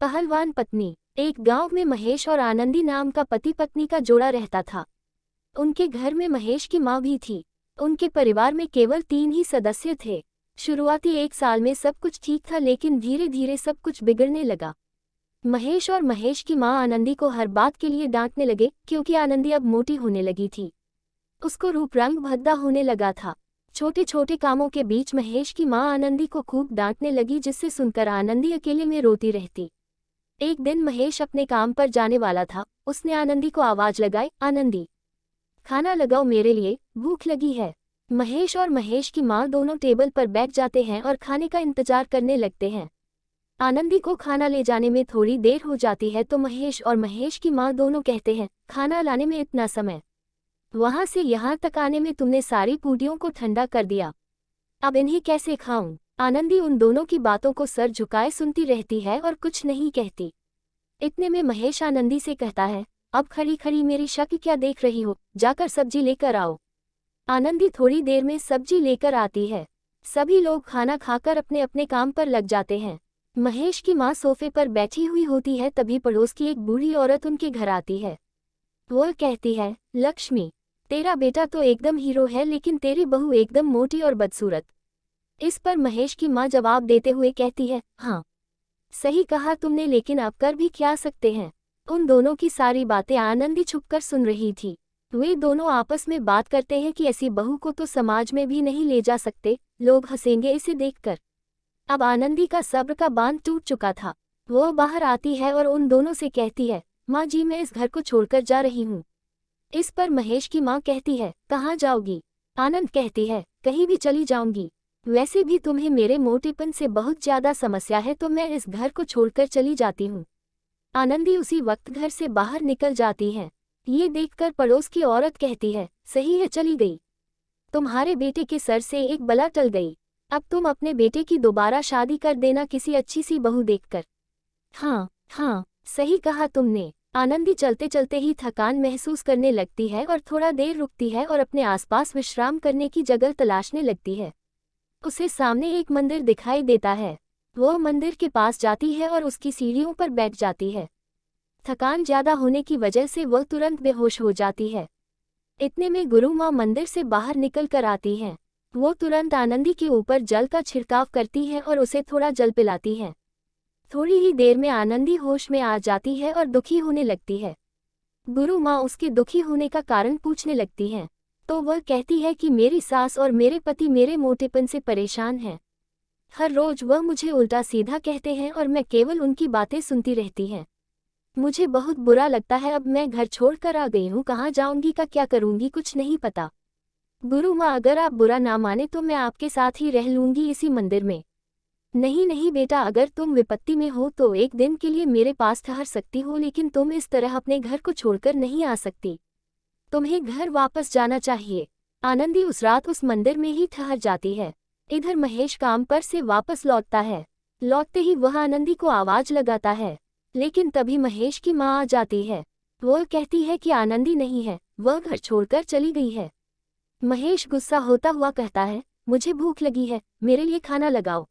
पहलवान पत्नी। एक गांव में महेश और आनंदी नाम का पति पत्नी का जोड़ा रहता था। उनके घर में महेश की माँ भी थी। उनके परिवार में केवल 3 ही सदस्य थे। शुरुआती 1 साल में सब कुछ ठीक था, लेकिन धीरे धीरे सब कुछ बिगड़ने लगा। महेश और महेश की माँ आनंदी को हर बात के लिए डांटने लगे, क्योंकि आनंदी अब मोटी होने लगी थी। उसको रूप रंग भद्दा होने लगा था। छोटे छोटे कामों के बीच महेश की माँ आनंदी को खूब डांटने लगी, जिससे सुनकर आनंदी अकेले में रोती रहती। एक दिन महेश अपने काम पर जाने वाला था। उसने आनंदी को आवाज लगाई, आनंदी, खाना लगाओ मेरे लिए, भूख लगी है। महेश और महेश की माँ दोनों टेबल पर बैठ जाते हैं और खाने का इंतजार करने लगते हैं। आनंदी को खाना ले जाने में थोड़ी देर हो जाती है, तो महेश और महेश की माँ दोनों कहते हैं, खाना लाने में इतना समय, वहां से यहाँ तक आने में तुमने सारी पूड़ियों को ठंडा कर दिया। अब इन्हें कैसे खाऊं? आनंदी उन दोनों की बातों को सर झुकाए सुनती रहती है और कुछ नहीं कहती। इतने में महेश आनंदी से कहता है, अब खड़ी खड़ी मेरी शक्ल क्या देख रही हो, जाकर सब्जी लेकर आओ। आनंदी थोड़ी देर में सब्जी लेकर आती है। सभी लोग खाना खाकर अपने अपने काम पर लग जाते हैं। महेश की माँ सोफे पर बैठी हुई होती है, तभी पड़ोस की एक बूढ़ी औरत उनके घर आती है। वो कहती है, लक्ष्मी, तेरा बेटा तो एकदम हीरो है, लेकिन तेरी बहू एकदम मोटी और बदसूरत। इस पर महेश की माँ जवाब देते हुए कहती है, हाँ, सही कहा तुमने, लेकिन अब कर भी क्या सकते हैं। उन दोनों की सारी बातें आनंदी छुपकर सुन रही थी। वे दोनों आपस में बात करते हैं कि ऐसी बहू को तो समाज में भी नहीं ले जा सकते, लोग हंसेंगे इसे देखकर। अब आनंदी का सब्र का बांध टूट चुका था। वो बाहर आती है और उन दोनों से कहती है, माँ जी, मैं इस घर को छोड़कर जा रही हूँ। इस पर महेश की माँ कहती है, कहाँ जाओगी? आनंद कहती है, कहीं भी चली जाऊंगी। वैसे भी तुम्हें मेरे मोटेपन से बहुत ज्यादा समस्या है, तो मैं इस घर को छोड़कर चली जाती हूँ। आनंदी उसी वक्त घर से बाहर निकल जाती है। ये देखकर पड़ोस की औरत कहती है, सही है, चली गई। तुम्हारे बेटे के सर से एक बला टल गई। अब तुम अपने बेटे की दोबारा शादी कर देना किसी अच्छी सी बहू देखकर। हाँ हाँ, सही कहा तुमने। आनंदी चलते चलते ही थकान महसूस करने लगती है और थोड़ा देर रुकती है और अपने आसपास विश्राम करने की जगह तलाशने लगती है। उसे सामने एक मंदिर दिखाई देता है। वो मंदिर के पास जाती है और उसकी सीढ़ियों पर बैठ जाती है। थकान ज्यादा होने की वजह से वह तुरंत बेहोश हो जाती है। इतने में गुरु माँ मंदिर से बाहर निकल कर आती हैं। वो तुरंत आनंदी के ऊपर जल का छिड़काव करती है और उसे थोड़ा जल पिलाती है। थोड़ी ही देर में आनंदी होश में आ जाती है और दुखी होने लगती है। गुरु माँ उसके दुखी होने का कारण पूछने लगती हैं, तो वह कहती है कि मेरी सास और मेरे पति मेरे मोटेपन से परेशान हैं। हर रोज वह मुझे उल्टा सीधा कहते हैं और मैं केवल उनकी बातें सुनती रहती हैं। मुझे बहुत बुरा लगता है। अब मैं घर छोड़कर आ गई हूँ, कहाँ जाऊंगी का क्या करूंगी कुछ नहीं पता। गुरु माँ, अगर आप बुरा ना माने तो मैं आपके साथ ही रह लूंगी इसी मंदिर में। नहीं नहीं बेटा, अगर तुम विपत्ति में हो तो एक दिन के लिए मेरे पास ठहर सकती हो, लेकिन तुम इस तरह अपने घर को छोड़कर नहीं आ सकती। तुम्हें घर वापस जाना चाहिए। आनंदी उस रात उस मंदिर में ही ठहर जाती है। इधर महेश काम पर से वापस लौटता है। लौटते ही वह आनंदी को आवाज लगाता है, लेकिन तभी महेश की माँ आ जाती है। वह कहती है कि आनंदी नहीं है, वह घर छोड़कर चली गई है। महेश गुस्सा होता हुआ कहता है, मुझे भूख लगी है, मेरे लिए खाना लगाओ।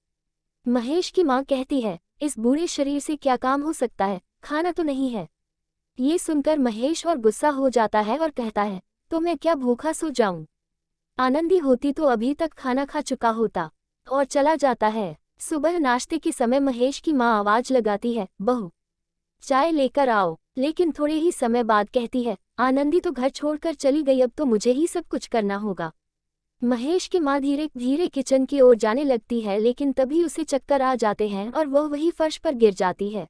महेश की माँ कहती है, इस बूढ़े शरीर से क्या काम हो सकता है, खाना तो नहीं है। ये सुनकर महेश और गुस्सा हो जाता है और कहता है, तो मैं क्या भूखा सो जाऊं? आनंदी होती तो अभी तक खाना खा चुका होता। और चला जाता है। सुबह नाश्ते के समय महेश की माँ आवाज लगाती है, बहू, चाय लेकर आओ। लेकिन थोड़े ही समय बाद कहती है, आनंदी तो घर छोड़कर चली गई, अब तो मुझे ही सब कुछ करना होगा। महेश की माँ धीरे धीरे किचन की ओर जाने लगती है, लेकिन तभी उसे चक्कर आ जाते हैं और वह वही फर्श पर गिर जाती है।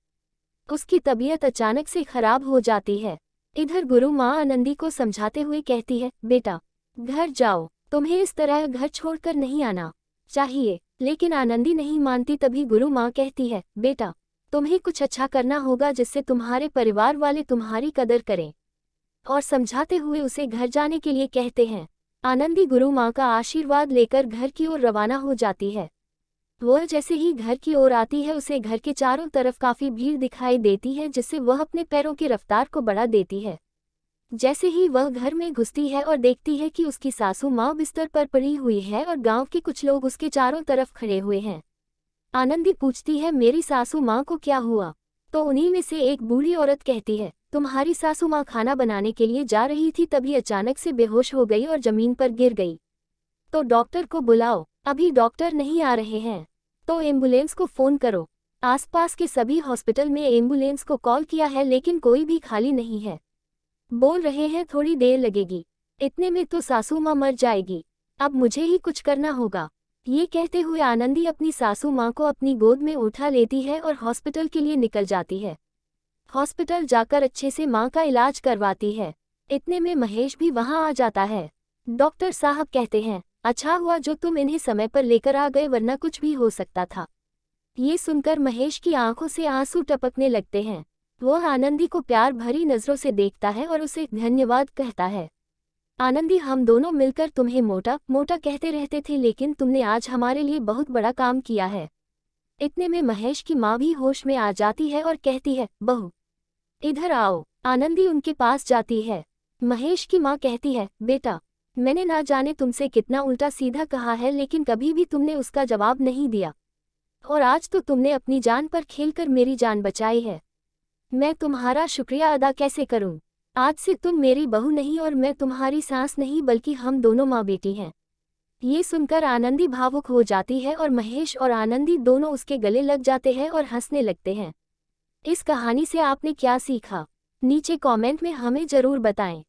उसकी तबीयत अचानक से खराब हो जाती है। इधर गुरु माँ आनंदी को समझाते हुए कहती है, बेटा, घर जाओ, तुम्हें इस तरह घर छोड़कर नहीं आना चाहिए। लेकिन आनंदी नहीं मानती। तभी गुरु माँ कहती है, बेटा, तुम्हें कुछ अच्छा करना होगा जिससे तुम्हारे परिवार वाले तुम्हारी कदर करें, और समझाते हुए उसे घर जाने के लिए कहते हैं। आनंदी गुरु माँ का आशीर्वाद लेकर घर की ओर रवाना हो जाती है। वह जैसे ही घर की ओर आती है, उसे घर के चारों तरफ काफी भीड़ दिखाई देती है, जिससे वह अपने पैरों की रफ्तार को बढ़ा देती है। जैसे ही वह घर में घुसती है और देखती है कि उसकी सासू माँ बिस्तर पर पड़ी हुई है और गांव के कुछ लोग उसके चारों तरफ खड़े हुए हैं। आनंदी पूछती है, मेरी सासू माँ को क्या हुआ? तो उन्हीं में से एक बूढ़ी औरत कहती है, तुम्हारी सासू माँ खाना बनाने के लिए जा रही थी, तभी अचानक से बेहोश हो गई और जमीन पर गिर गई। तो डॉक्टर को बुलाओ। अभी डॉक्टर नहीं आ रहे हैं, तो एम्बुलेंस को फ़ोन करो। आसपास के सभी हॉस्पिटल में एम्बुलेंस को कॉल किया है, लेकिन कोई भी खाली नहीं है। बोल रहे हैं थोड़ी देर लगेगी। इतने में तो सासू माँ मर जाएगी। अब मुझे ही कुछ करना होगा। ये कहते हुए आनंदी अपनी सासू माँ को अपनी गोद में उठा लेती है और हॉस्पिटल के लिए निकल जाती है। हॉस्पिटल जाकर अच्छे से माँ का इलाज करवाती है। इतने में महेश भी वहाँ आ जाता है। डॉक्टर साहब कहते हैं, अच्छा हुआ जो तुम इन्हें समय पर लेकर आ गए, वरना कुछ भी हो सकता था। ये सुनकर महेश की आंखों से आंसू टपकने लगते हैं। वह आनंदी को प्यार भरी नज़रों से देखता है और उसे धन्यवाद कहता है। आनंदी, हम दोनों मिलकर तुम्हें मोटा मोटा कहते रहते थे, लेकिन तुमने आज हमारे लिए बहुत बड़ा काम किया है। इतने में महेश की माँ भी होश में आ जाती है और कहती है, बहू इधर आओ। आनंदी उनके पास जाती है। महेश की माँ कहती है, बेटा मैंने ना जाने तुमसे कितना उल्टा सीधा कहा है, लेकिन कभी भी तुमने उसका जवाब नहीं दिया, और आज तो तुमने अपनी जान पर खेलकर मेरी जान बचाई है। मैं तुम्हारा शुक्रिया अदा कैसे करूं? आज से तुम मेरी बहू नहीं और मैं तुम्हारी सास नहीं, बल्कि हम दोनों माँ बेटी हैं। ये सुनकर आनंदी भावुक हो जाती है और महेश और आनंदी दोनों उसके गले लग जाते हैं और हंसने लगते हैं। इस कहानी से आपने क्या सीखा? नीचे कमेंट में हमें ज़रूर बताएं।